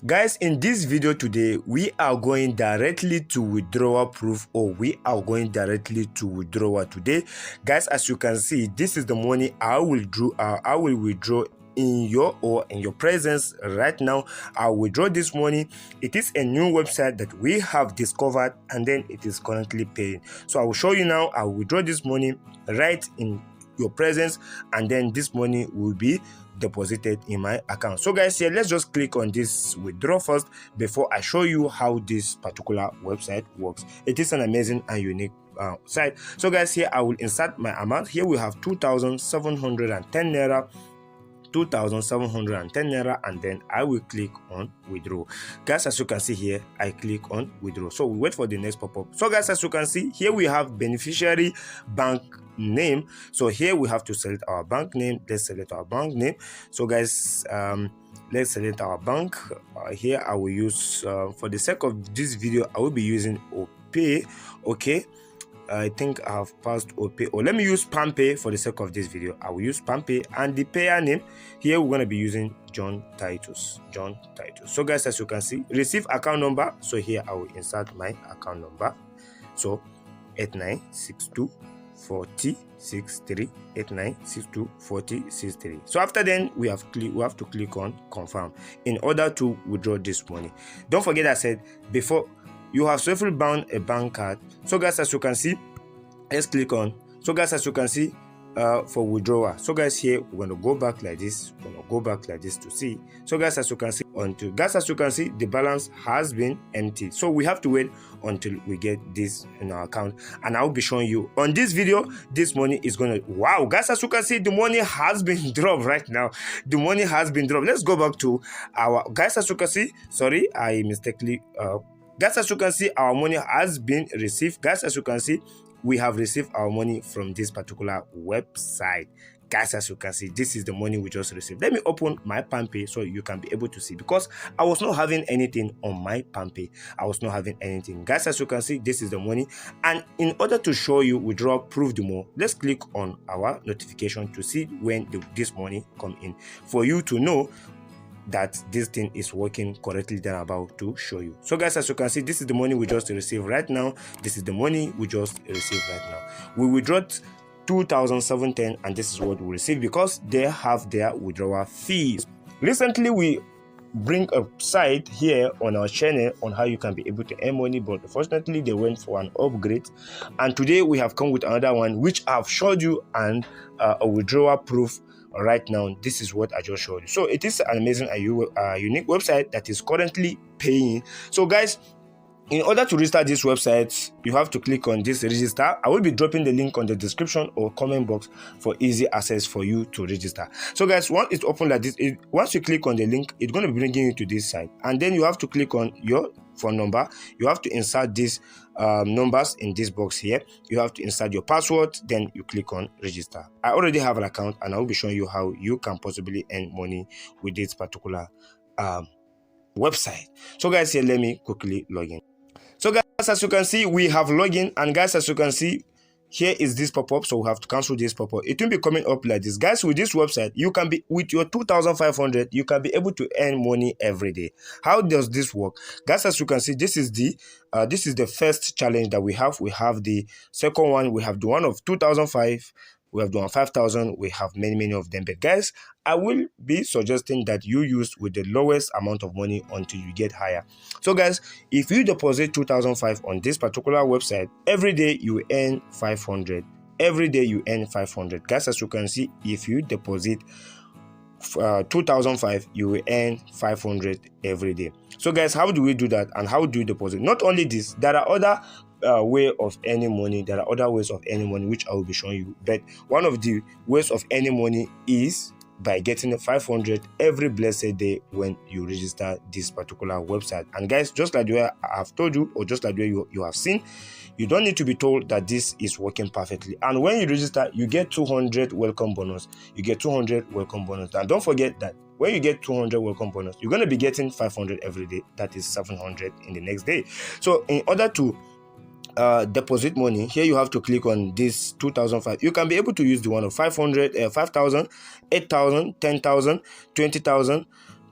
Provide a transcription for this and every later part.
Guys, in this video today, we are going directly to withdrawal proof, or we are going directly to withdrawal today. Guys, as you can see, this is the money I will withdraw in your presence right now. I'll withdraw this money. It is a new website that we have discovered, and then it is currently paying. So I will show you now. I'll withdraw this money right in your presence, and then this money will be deposited in my account. So guys, here let's just click on this withdraw first before I show you how this particular website works. It is an amazing and unique site. So guys, here I will insert my amount. Here we have 2,710 naira, 2,710 naira, and then I will click on withdraw. Guys, as you can see here, I click on withdraw. So we wait for the next pop-up. So guys, as you can see here, we have beneficiary bank name. So here we have to select our bank name. Let's select our bank name. So guys, let's select our bank. Here I will use for the sake of this video, I will be using OPay. Okay, I think I have passed OPay, or let me use PalmPay for the sake of this video. I will use PalmPay, and the payer name here we're going to be using John Titus. So guys, as you can see, receive account number. So here I will insert my account number. So 8962 4063, 8962 4063. So after then we have to click on confirm in order to withdraw this money. Don't forget I said before, you have safely bound a bank card. So guys, as you can see, let's click on. So guys, as you can see, for withdrawal. So guys, here we're going to go back like this. We're going to go back like this to see. So guys, as you can see, as you can see, the balance has been emptied. So we have to wait until we get this in our account, and I'll be showing you on this video. This money is going to, wow, guys, as you can see, the money has been dropped right now. The money has been dropped. Let's go back to our, guys, as you can see, sorry, I mistakenly guys, as you can see, our money has been received. Guys, as you can see, we have received our money from this particular website. Guys, as you can see, this is the money we just received. Let me open my PalmPay so you can be able to see, because I was not having anything on my PalmPay. I was not having anything. Guys, as you can see, this is the money. And in order to show you withdraw proof the more, let's click on our notification to see when this money come in, for you to know that this thing is working correctly that I'm about to show you. So guys, as you can see, this is the money we just received right now. This is the money we just received right now. We withdrew 2,710, and this is what we receive because they have their withdrawal fees. Recently we bring a site here on our channel on how you can be able to earn money, but unfortunately they went for an upgrade, and today we have come with another one which I've showed you, and a withdrawal proof. Right now, this is what I just showed you. So it is an amazing and unique website that is currently paying. So guys, in order to register this website, you have to click on this register. I will be dropping the link on the description or comment box for easy access for you to register. So guys, once it's open like this, once you click on the link, it's going to be bringing you to this site, and then you have to click on your phone number. You have to insert these numbers in this box here. You have to insert your password, then you click on register. I already have an account, and I will be showing you how you can possibly earn money with this particular website. So guys, here let me quickly log in. So guys, as you can see, we have login, and guys, as you can see, here is this pop-up. So we have to cancel this pop-up. It will be coming up like this. Guys, with this website, you can be, with your 2,500, you can be able to earn money every day. How does this work? Guys, as you can see, this is the first challenge that we have. We have the second one. We have the one of 2,500. We have the one 5,000. We have many of them. But guys, I will be suggesting that you use with the lowest amount of money until you get higher. So guys, if you deposit 2,500 on this particular website, every day you earn 500. Every day you earn 500. Guys, as you can see, if you deposit 2,500, you will earn 500 every day. So guys, how do we do that, and how do you deposit? Not only this, there are other way of earning money. There are other ways of earning money which I will be showing you, but one of the ways of earning money is by getting 500 every blessed day when you register this particular website. And guys, just like the way I have told you, or just like the way you have seen, you don't need to be told that this is working perfectly. And when you register, you get 200 welcome bonus. You get 200 welcome bonus. And don't forget that when you get 200 welcome bonus, you're going to be getting 500 every day. That is 700 in the next day. So in order to deposit money, here you have to click on this 2,500. You can be able to use the one of 500, 5,000, 8,000, 10,000, 20,000,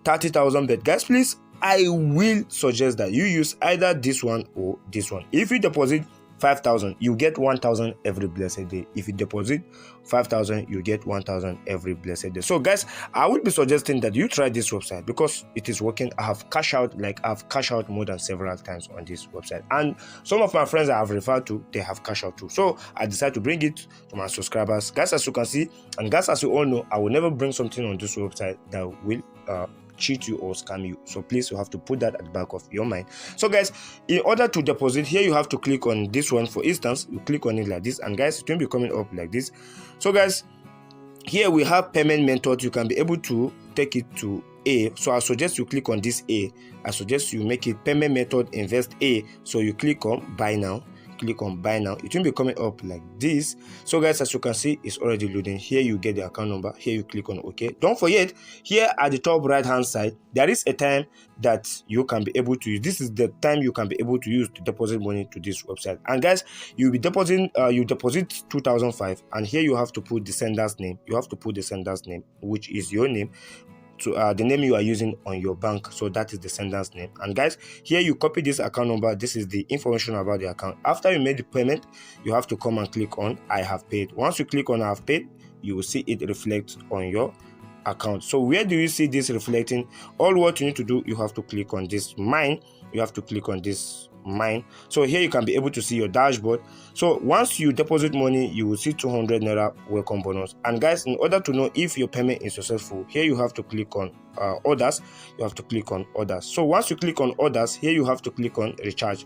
30,000. But guys, please, I will suggest that you use either this one or this one. If you deposit 5,000, you get 1,000 every blessed day. If you deposit 5,000, you get 1,000 every blessed day. So guys, I would be suggesting that you try this website because it is working. I've cashed out more than several times on this website, and some of my friends I have referred to, they have cashed out too. So I decided to bring it to my subscribers. Guys, as you can see, and guys, as you all know, I will never bring something on this website that will cheat you or scam you. So please, you have to put that at the back of your mind. So guys, in order to deposit here, you have to click on this one. For instance, you click on it like this, and guys, it will be coming up like this. So guys, here we have payment method. You can be able to take it to A. So I suggest you click on this A. I suggest you make it payment method invest A. So you click on buy now. Click on buy now. It will be coming up like this. So guys, as you can see, it's already loading. Here you get the account number. Here you click on OK. Don't forget, here at the top right hand side, there is a time that you can be able to use. This is the time you can be able to use to deposit money to this website. And guys, you'll be depositing you deposit 2,005, and here you have to put the sender's name. You have to put the sender's name, which is your name. So the name you are using on your bank, so that is the sender's name. And guys, here you copy this account number. This is the information about the account. After you made the payment, you have to come and click on I have paid. Once you click on I have paid, you will see it reflect on your account. So where do you see this reflecting? All what you need to do, you have to click on this mine. You have to click on this mine. So here you can be able to see your dashboard. So once you deposit money, you will see 200 naira welcome bonus. And guys, in order to know if your payment is successful, here you have to click on orders. You have to click on orders. So once you click on orders, here you have to click on recharge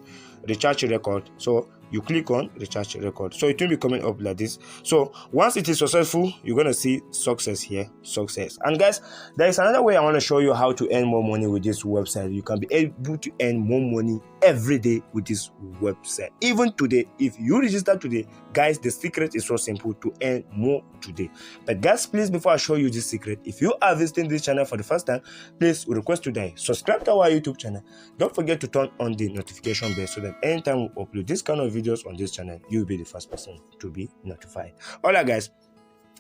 record. So you click on recharge record. So it will be coming up like this. So once it is successful, you're going to see success here, success. And guys, there is another way I want to show you how to earn more money with this website. You can be able to earn more money every day with this website. Even today, if you register today, guys, the secret is so simple to earn more today. But guys, please, before I show you this secret, if you are visiting this channel for the first time, please request today, subscribe to our YouTube channel. Don't forget to turn on the notification bell so that anytime we upload this kind of videos on this channel, you'll be the first person to be notified. All right guys,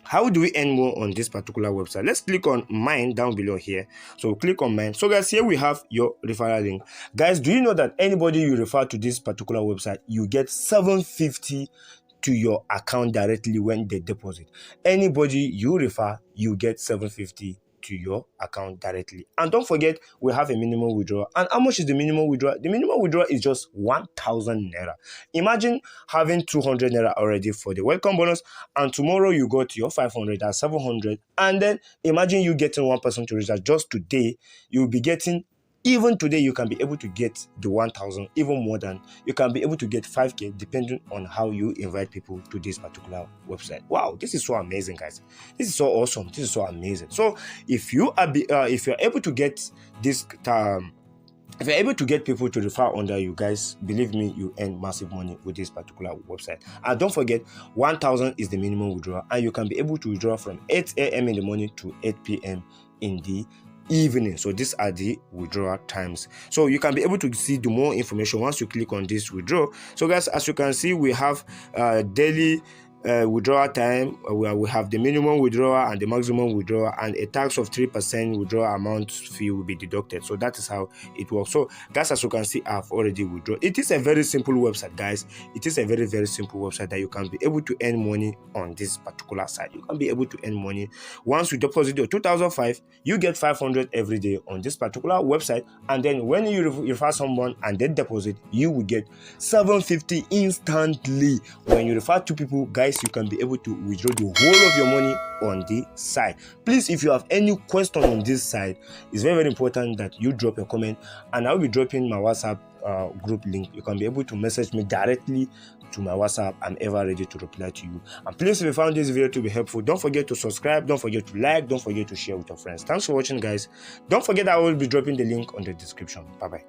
how do we earn more on this particular website? Let's click on mine down below here. So click on mine. So guys, here we have your referral link. Guys, do you know that anybody you refer to this particular website, you get 750 to your account directly when they deposit? Anybody you refer, you get 750 to your account directly. And don't forget, we have a minimum withdrawal. And how much is the minimum withdrawal? The minimum withdrawal is just 1,000 naira. Imagine having 200 naira already for the welcome bonus, and tomorrow you got your 500 or 700, and then imagine you getting one person to register. Just today you'll be getting, even today you can be able to get the 1,000, even more than, you can be able to get 5k depending on how you invite people to this particular website. Wow, this is so amazing guys. This is so awesome. This is so amazing. So if you are if you're able to get this if you're able to get people to refer under you, guys, believe me, you earn massive money with this particular website. And don't forget, 1,000 is the minimum withdrawal, and you can be able to withdraw from 8 a.m. in the morning to 8 p.m. in the evening. So these are the withdrawal times. So you can be able to see the more information once you click on this withdraw. So guys, as you can see, we have daily withdrawal time, where we have the minimum withdrawal and the maximum withdrawal, and a tax of 3% withdrawal amount fee will be deducted. So that is how it works. So guys, as you can see, I've already withdrawn. It is a very simple website guys. It is a very, very simple website that you can be able to earn money on this particular site. You can be able to earn money. Once you deposit your 2,005, you get 500 every day on this particular website, and then when you refer someone and they deposit, you will get 750 instantly. When you refer two people, guys, you can be able to withdraw the whole of your money on the site. Please, if you have any question on this site, it's very, very important that you drop a comment, and I'll be dropping my WhatsApp group link. You can be able to message me directly to my WhatsApp. I'm ever ready to reply to you. And please, if you found this video to be helpful, don't forget to subscribe, don't forget to like, don't forget to share with your friends. Thanks for watching guys. Don't forget, I will be dropping the link on the description. Bye bye.